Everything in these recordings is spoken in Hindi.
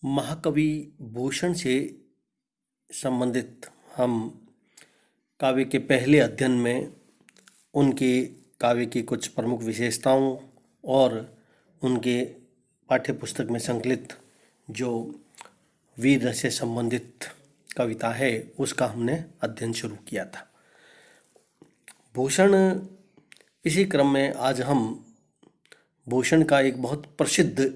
महाकवि भूषण से संबंधित हम काव्य के पहले अध्ययन में उनके काव्य की कुछ प्रमुख विशेषताओं और उनके पाठ्यपुस्तक में संकलित जो वीर रस से संबंधित कविता है उसका हमने अध्ययन शुरू किया था। भूषण इसी क्रम में आज हम भूषण का एक बहुत प्रसिद्ध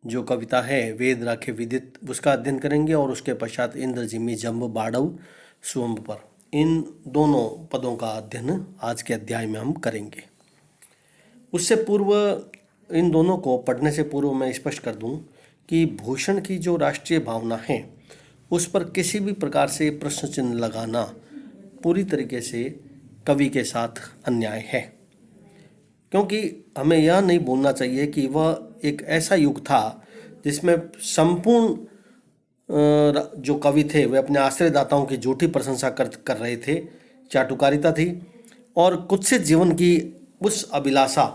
जो कविता है वेद राखे विदित उसका अध्ययन करेंगे और उसके पश्चात इंद्र जिमी जम्ब बाड़व सुअम्ब पर इन दोनों पदों का अध्ययन आज के अध्याय में हम करेंगे। उससे पूर्व इन दोनों को पढ़ने से पूर्व मैं स्पष्ट कर दूं कि भूषण की जो राष्ट्रीय भावना है उस पर किसी भी प्रकार से प्रश्न चिन्ह लगाना पूरी तरीके से कवि के साथ अन्याय है, क्योंकि हमें यह नहीं भूलना चाहिए कि वह एक ऐसा युग था जिसमें संपूर्ण जो कवि थे वे अपने आश्रयदाताओं की झूठी प्रशंसा कर रहे थे, चाटुकारिता थी और कुत्सित जीवन की उस अभिलाषा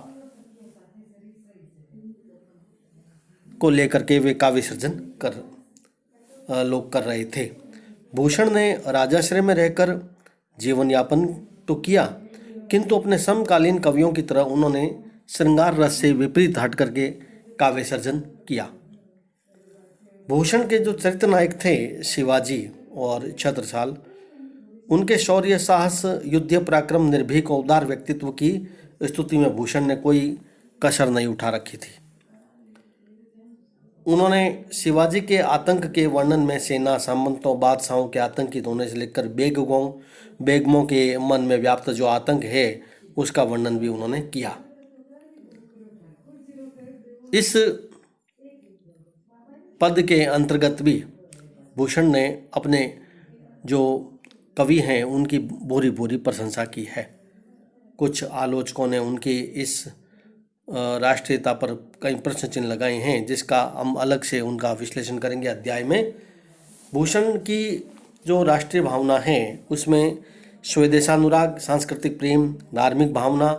को लेकर के वे काव्य सृजन लोग कर रहे थे। भूषण ने राजाश्रय में रहकर जीवन यापन तो किया, किंतु अपने समकालीन कवियों की तरह उन्होंने श्रृंगार रस से विपरीत हट करके काव्य सर्जन किया। भूषण के जो चरित्र नायक थे शिवाजी और छत्रसाल, उनके शौर्य साहस युद्ध पराक्रम निर्भीक और उदार व्यक्तित्व की स्तुति में भूषण ने कोई कसर नहीं उठा रखी थी। उन्होंने शिवाजी के आतंक के वर्णन में सेना सामंतों बादशाहों के आतंकित होने से लेकर बेगमों के मन में व्याप्त जो आतंक है उसका वर्णन भी उन्होंने किया। इस पद के अंतर्गत भी भूषण ने अपने जो कवि हैं उनकी भूरी भूरी प्रशंसा की है। कुछ आलोचकों ने उनकी इस राष्ट्रीयता पर कई प्रश्न चिन्ह लगाए हैं, जिसका हम अलग से उनका विश्लेषण करेंगे अध्याय में। भूषण की जो राष्ट्रीय भावना है उसमें स्वदेशानुराग, सांस्कृतिक प्रेम, धार्मिक भावना,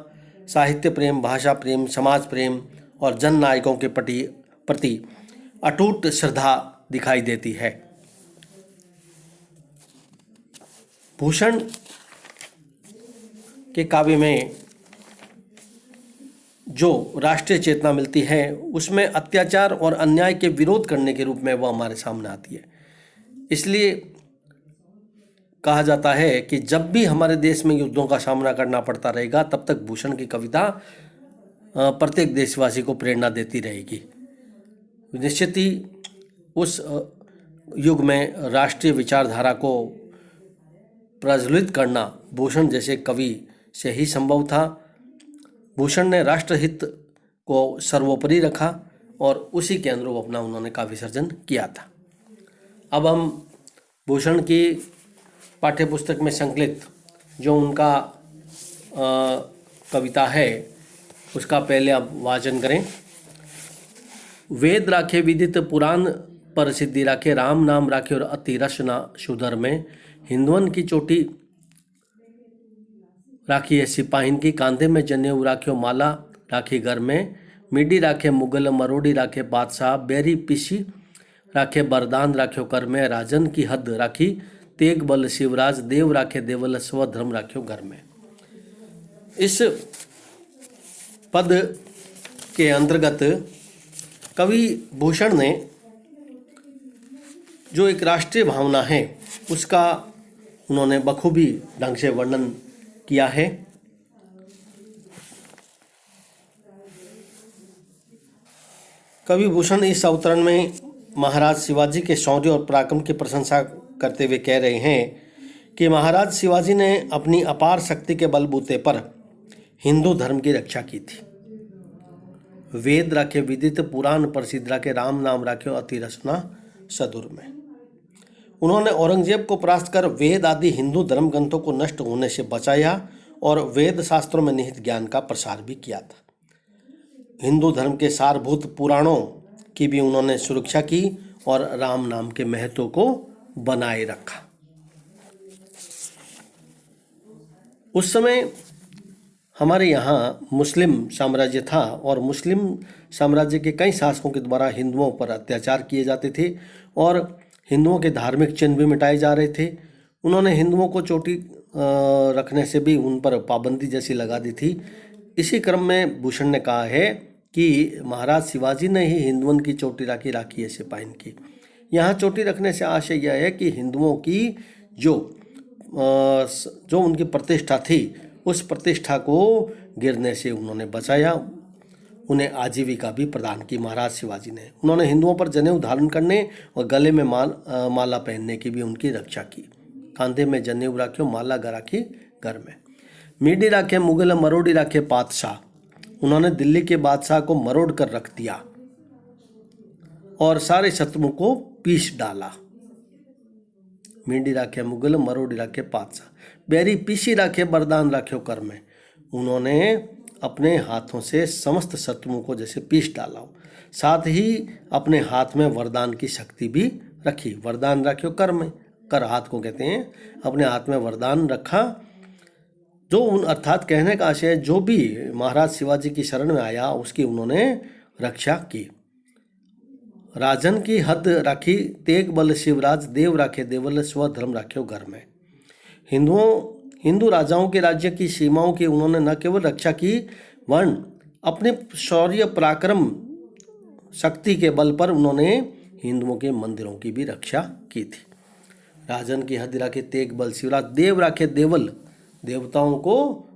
साहित्य प्रेम, भाषा प्रेम, समाज प्रेम और जन नायकों के प्रति अटूट श्रद्धा दिखाई देती है। भूषण के काव्य में जो राष्ट्रीय चेतना मिलती है उसमें अत्याचार और अन्याय के विरोध करने के रूप में वह हमारे सामने आती है। इसलिए कहा जाता है कि जब भी हमारे देश में युद्धों का सामना करना पड़ता रहेगा तब तक भूषण की कविता प्रत्येक देशवासी को प्रेरणा देती रहेगी। निश्चित ही उस युग में राष्ट्रीय विचारधारा को प्रज्वलित करना भूषण जैसे कवि से ही संभव था। भूषण ने राष्ट्रहित को सर्वोपरि रखा और उसी के अनुरूप अपना उन्होंने काव्य सर्जन किया था। अब हम भूषण की पाठ्यपुस्तक में संकलित जो उनका कविता है उसका पहले आप वाचन करें। वेद राखे विदित पुराण पर सिद्धि राखे, राम नाम राखे और अति रसना सुधर में, हिंदुवन की चोटी राखी है सिपाहीन की, कांधे में जनेऊ राख्यो माला राखी घर में, मिडी राखे मुगल मरोड़ी राखे बादशाह, बेरी पिसी राखे बरदान राख्यो कर में, राजन की हद राखी तेग बल शिवराज, देव राखे देवल स्वधर्म राख्यो घर में। इस पद के अंतर्गत कवि भूषण ने जो एक राष्ट्रीय भावना है उसका उन्होंने बखूबी ढंग से वर्णन किया है। कवि भूषण इस अवतरण में महाराज शिवाजी के शौर्य और पराक्रम की प्रशंसा करते हुए कह रहे हैं कि महाराज शिवाजी ने अपनी अपार शक्ति के बलबूते पर हिंदू धर्म की रक्षा की थी। वेद राखे विदित पुराण प्रसिद्ध राखे, राम नाम राखे अति रसना सदुर में। उन्होंने औरंगजेब को परास्त कर वेद आदि हिंदू धर्म ग्रंथों को नष्ट होने से बचाया और वेद शास्त्रों में निहित ज्ञान का प्रसार भी किया था। हिंदू धर्म के सारभूत पुराणों की भी उन्होंने सुरक्षा की और राम नाम के महत्व को बनाए रखा। उस समय हमारे यहाँ मुस्लिम साम्राज्य था और मुस्लिम साम्राज्य के कई शासकों के द्वारा हिंदुओं पर अत्याचार किए जाते थे और हिंदुओं के धार्मिक चिन्ह भी मिटाए जा रहे थे। उन्होंने हिंदुओं को चोटी रखने से भी उन पर पाबंदी जैसी लगा दी थी। इसी क्रम में भूषण ने कहा है कि महाराज शिवाजी ने ही हिंदुओं की चोटी राखी है सिपाहीन की। यहाँ चोटी रखने से आशय यह है कि हिंदुओं की जो उनकी प्रतिष्ठा थी उस प्रतिष्ठा को गिरने से उन्होंने बचाया, उन्हें आजीविका भी प्रदान की महाराज शिवाजी ने। उन्होंने हिंदुओं पर जनेऊ धारण करने और गले में माला पहनने की भी उनकी रक्षा की। कांधे में जनेऊ राख्यो माला राखी घर में। मीडी राखे मुगल मरोड़ी राखे पातशाह। उन्होंने दिल्ली के बादशाह को मरोड़ कर रख दिया और सारे शत्रुओं को पीस डाला। मीडी राखे मुगल मरोड़ी राखे पातशाह। बैरी पीसी राखे वरदान राख्यो कर में। उन्होंने अपने हाथों से समस्त शत्रुओं को जैसे पीस डाला, साथ ही अपने हाथ में वरदान की शक्ति भी रखी। वरदान राख्यो कर में, कर हाथ को कहते हैं, अपने हाथ में वरदान रखा। जो अर्थात कहने का आशय जो भी महाराज शिवाजी की शरण में आया उसकी उन्होंने रक्षा की। राजन की हद राखी तेग बल शिवराज, देव राखे देवल स्वधर्म राख्यो घर में। हिंदू राजाओं के राज्य की सीमाओं की उन्होंने न केवल रक्षा की वरन अपने शौर्य पराक्रम शक्ति के बल पर उन्होंने हिंदुओं के मंदिरों की भी रक्षा की थी। राजन की हद राखे तेग बल शिवराज, देव राखे देवल, देवताओं को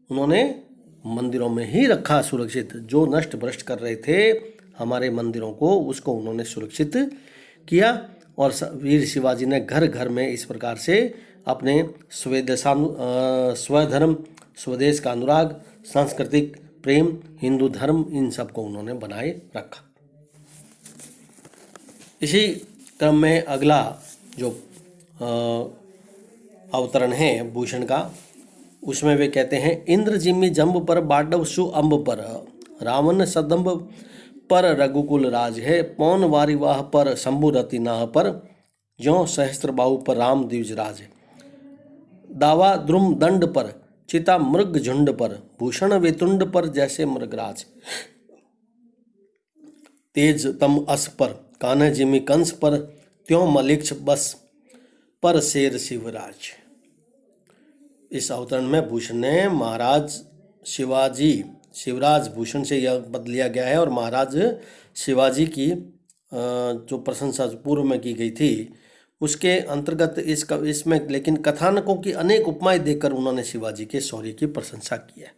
उन्होंने मंदिरों में ही रखा सुरक्षित। जो नष्ट भ्रष्ट कर रहे थे हमारे मंदिरों को, उसको उन्होंने सुरक्षित किया। और वीर शिवाजी ने घर घर में इस प्रकार से अपने स्वधर्म, स्वदेश का अनुराग, सांस्कृतिक प्रेम, हिंदू धर्म, इन सब को उन्होंने बनाए रखा। इसी क्रम में अगला जो अवतरण है भूषण का, उसमें वे कहते हैं इंद्र जिम्मी जम्ब पर बाडव सु अम्ब पर, रावण सदम्ब पर रघुकुल राज है, पौन वारिवाह पर शंभु रति नाह पर, ज्यों सहस्त्र बाहु पर राम द्विज राज है। दावा द्रुम दंड पर, चिता मृग झुंड पर, भूषण वेतुंड पर जैसे मृगराज, तेज तम अस पर, कान्ह जिमी कंस पर, त्यों मलिक्ष बस पर शेर शिवराज। इस अवतरण में भूषण ने महाराज शिवराज भूषण से यह पद लिया गया है और महाराज शिवाजी की जो प्रशंसा पूर्व में की गई थी उसके अंतर्गत इसमें लेकिन कथानकों की अनेक उपमाएं देकर उन्होंने शिवाजी के शौर्य की प्रशंसा की है।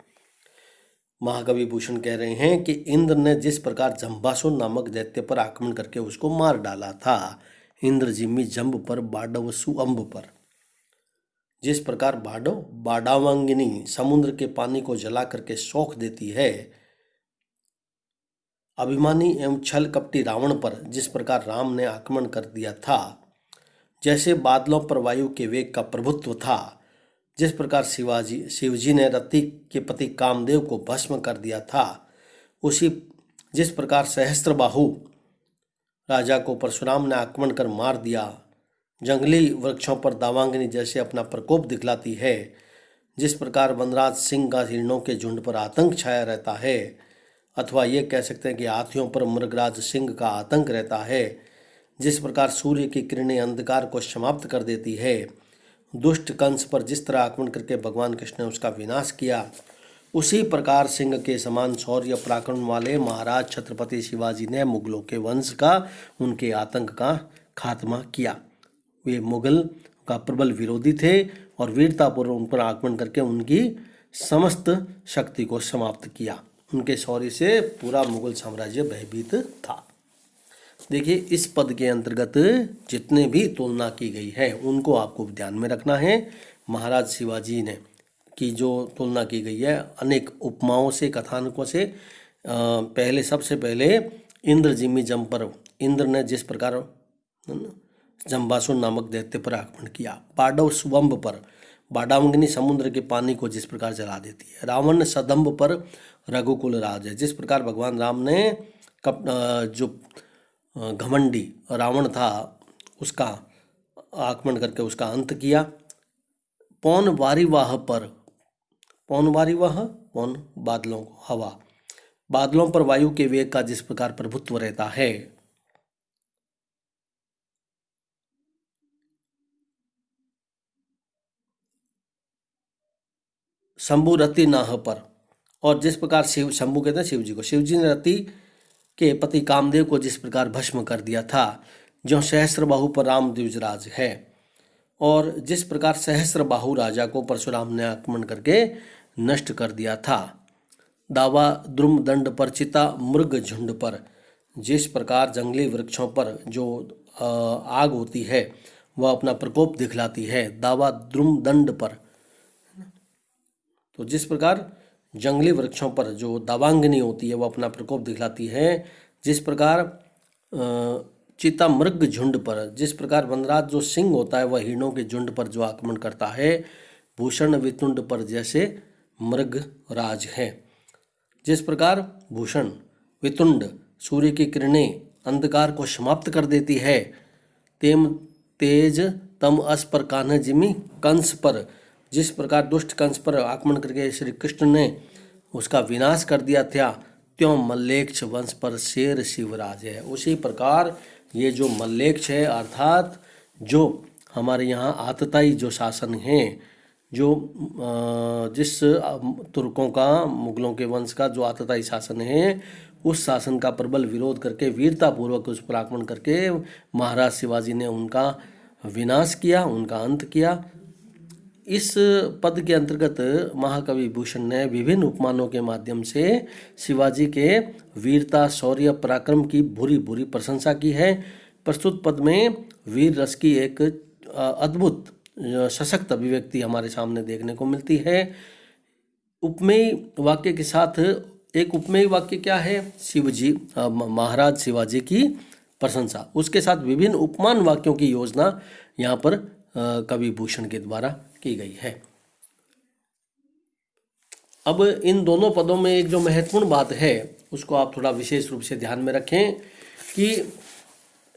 महाकवि भूषण कह रहे हैं कि इंद्र ने जिस प्रकार जम्बासुर नामक दैत्य पर आक्रमण करके उसको मार डाला था, इंद्र जिम्मी जम्ब पर बाडव सुअम्ब पर, जिस प्रकार बाडावांगिनी समुद्र के पानी को जला करके सौख देती है, अभिमानी एवं छल कपटी रावण पर जिस प्रकार राम ने आक्रमण कर दिया था, जैसे बादलों पर वायु के वेग का प्रभुत्व था, जिस प्रकार शिवजी ने रति के पति कामदेव को भस्म कर दिया था, जिस प्रकार सहस्त्रबाहु राजा को परशुराम ने आक्रमण कर मार दिया, जंगली वृक्षों पर दावांगिनी जैसे अपना प्रकोप दिखलाती है, जिस प्रकार वनराज सिंह का हिरणों के झुंड पर आतंक छाया रहता है, अथवा ये कह सकते हैं कि हाथियों पर मृगराज सिंह का आतंक रहता है, जिस प्रकार सूर्य की किरणें अंधकार को समाप्त कर देती है, दुष्ट कंस पर जिस तरह आक्रमण करके भगवान कृष्ण ने उसका विनाश किया, उसी प्रकार सिंह के समान शौर्य पराक्रम वाले महाराज छत्रपति शिवाजी ने मुगलों के वंश का, उनके आतंक का खात्मा किया। वे मुगल का प्रबल विरोधी थे और वीरतापूर्वक उन पर आक्रमण करके उनकी समस्त शक्ति को समाप्त किया। उनके शौर्य से पूरा मुगल साम्राज्य भयभीत था। देखिए, इस पद के अंतर्गत जितने भी तुलना की गई है उनको आपको ध्यान में रखना है। महाराज शिवाजी ने की जो तुलना की गई है अनेक उपमाओं से, कथानकों से, सबसे पहले इंद्र जिम्मी जम पर, इंद्र ने जिस प्रकार जम्बासुर नामक दैत्य पर आक्रमण किया, बाडव सुवम्ब पर, बाडावंगिनी समुद्र के पानी को जिस प्रकार जला देती है, रावण सदम्ब पर रघुकुल राज है, जिस प्रकार भगवान राम ने जो घमंडी रावण था उसका आक्रमण करके उसका अंत किया। पौन वारिवाह पर, पौन वारिवह, पौन बादलों को, हवा, बादलों पर वायु के वेग का जिस प्रकार प्रभुत्व रहता है। शंभु रति नाह पर, और जिस प्रकार शिव, शंभु कहते हैं शिव जी को, शिव जी ने रति के पति कामदेव को जिस प्रकार भस्म कर दिया था, जो सहस्त्र बाहु पर राम द्विजराज है। और जिस प्रकार सहस्त्र बाहु राजा को परशुराम ने आक्रमण करके नष्ट कर दिया था। दावा द्रुम दंड पर चिता मृग झुंड पर, जिस प्रकार जंगली वृक्षों पर जो आग होती है वह अपना प्रकोप दिखलाती है, दावा द्रुम दंड पर। तो जिस प्रकार जंगली वृक्षों पर जो दावांगिनी होती है वह अपना प्रकोप दिखलाती है, जिस प्रकार चीता मृग झुंड पर, जिस प्रकार वनराज जो सिंह होता है वह हिरणों के झुंड पर जो आक्रमण करता है, भूषण वितुंड पर जैसे मृग राज है। जिस प्रकार भूषण वितुंड सूर्य की किरणें अंधकार को समाप्त कर देती है, तेम तेज तम अस पर कान्हा जिमी कंस पर, जिस प्रकार दुष्ट कंस पर आक्रमण करके श्री कृष्ण ने उसका विनाश कर दिया था, त्यों मल्लेक्ष वंश पर शेर शिवराज है। उसी प्रकार ये जो मल्लेक्ष है, अर्थात जो हमारे यहाँ आतताई जो शासन है, जो जिस तुर्कों का, मुगलों के वंश का जो आतताई शासन है, उस शासन का प्रबल विरोध करके वीरतापूर्वक उस पर आक्रमण करके महाराज शिवाजी ने उनका विनाश किया, उनका अंत किया। इस पद के अंतर्गत महाकवि भूषण ने विभिन्न उपमानों के माध्यम से शिवाजी के वीरता, शौर्य, पराक्रम की भूरी भूरी प्रशंसा की है। प्रस्तुत पद में वीर रस की एक अद्भुत सशक्त अभिव्यक्ति हमारे सामने देखने को मिलती है। उपमेय वाक्य के साथ एक उपमेय वाक्य क्या है, शिवजी, महाराज शिवाजी की प्रशंसा, उसके साथ विभिन्न उपमान वाक्यों की योजना यहाँ पर कवि भूषण के द्वारा की गई है। अब इन दोनों पदों में एक जो महत्वपूर्ण बात है उसको आप थोड़ा विशेष रूप से ध्यान में रखें कि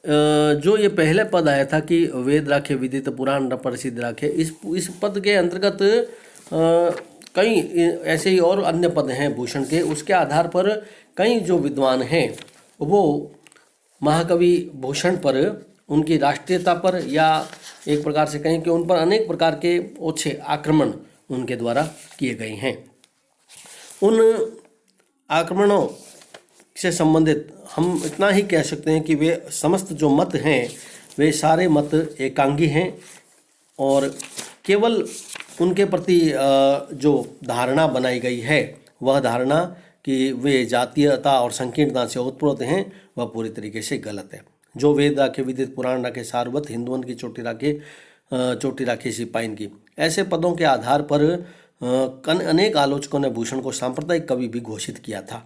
जो ये पहले पद आया था कि वेद राखे विदित पुराण न प्रसिद्ध राखे, इस पद के अंतर्गत कई ऐसे ही और अन्य पद हैं भूषण के। उसके आधार पर कई जो विद्वान हैं वो महाकवि भूषण पर, उनकी राष्ट्रीयता पर, या एक प्रकार से कहें कि उन पर अनेक प्रकार के ओछे आक्रमण उनके द्वारा किए गए हैं। उन आक्रमणों से संबंधित हम इतना ही कह सकते हैं कि वे समस्त जो मत हैं वे सारे मत एकांगी हैं, और केवल उनके प्रति जो धारणा बनाई गई है वह धारणा कि वे जातीयता और संकीर्णता से ओतप्रोत हैं वह पूरी तरीके से गलत है। जो वेद राखे विदित पुराण राखे सारवत, हिंदुओं की चोटी राखी सिपाहीन की, ऐसे पदों के आधार पर अनेक आलोचकों ने भूषण को सांप्रदायिक कवि भी घोषित किया था।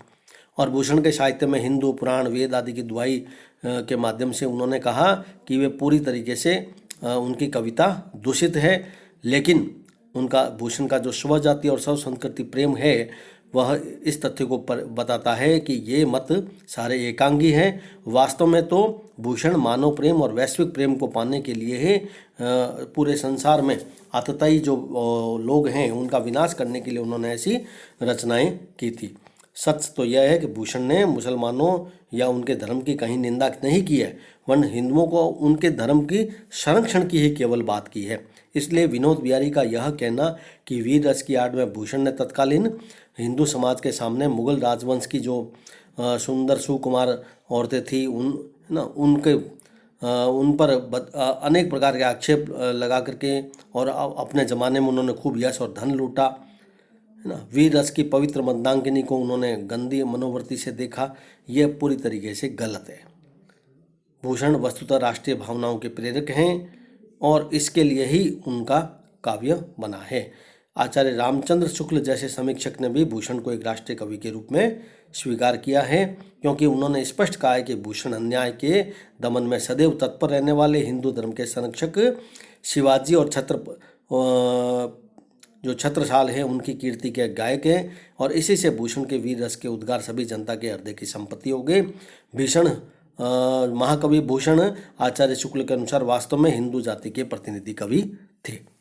और भूषण के साहित्य में हिंदू पुराण वेद आदि की दुहाई के माध्यम से उन्होंने कहा कि वे पूरी तरीके से उनकी कविता दूषित है, लेकिन उनका भूषण का जो स्वजाति और स्व संस्कृति प्रेम है वह इस तथ्य को बताता है कि ये मत सारे एकांगी हैं। वास्तव में तो भूषण मानव प्रेम और वैश्विक प्रेम को पाने के लिए ही पूरे संसार में आतताई जो लोग हैं उनका विनाश करने के लिए उन्होंने ऐसी रचनाएं की थी। सच तो यह है कि भूषण ने मुसलमानों या उनके धर्म की कहीं निंदा नहीं की है, वरन हिंदुओं को उनके धर्म की संरक्षण की ही केवल बात की है। इसलिए विनोद बिहारी का यह कहना कि वीर रस की आड़ में भूषण ने तत्कालीन हिंदू समाज के सामने मुगल राजवंश की जो सुंदर सुकुमार औरतें थी उन पर अनेक प्रकार के आक्षेप लगा करके और अपने ज़माने में उन्होंने खूब यश और धन लूटा, है ना। वीर रस की पवित्र मंदाकिनी को उन्होंने गंदी मनोवृत्ति से देखा, यह पूरी तरीके से गलत है। भूषण वस्तुतः राष्ट्रीय भावनाओं के प्रेरक हैं और इसके लिए ही उनका काव्य बना है। आचार्य रामचंद्र शुक्ल जैसे समीक्षक ने भी भूषण को एक राष्ट्रीय कवि के रूप में स्वीकार किया है, क्योंकि उन्होंने स्पष्ट कहा है कि भूषण अन्याय के दमन में सदैव तत्पर रहने वाले हिंदू धर्म के संरक्षक शिवाजी और जो छत्रसाल है उनकी कीर्ति के गायक हैं, और इसी से भूषण के वीर रस के उद्गार सभी जनता के हृदय की संपत्ति हो गए। महाकवि भूषण आचार्य शुक्ल के अनुसार वास्तव में हिंदू जाति के प्रतिनिधि कवि थे।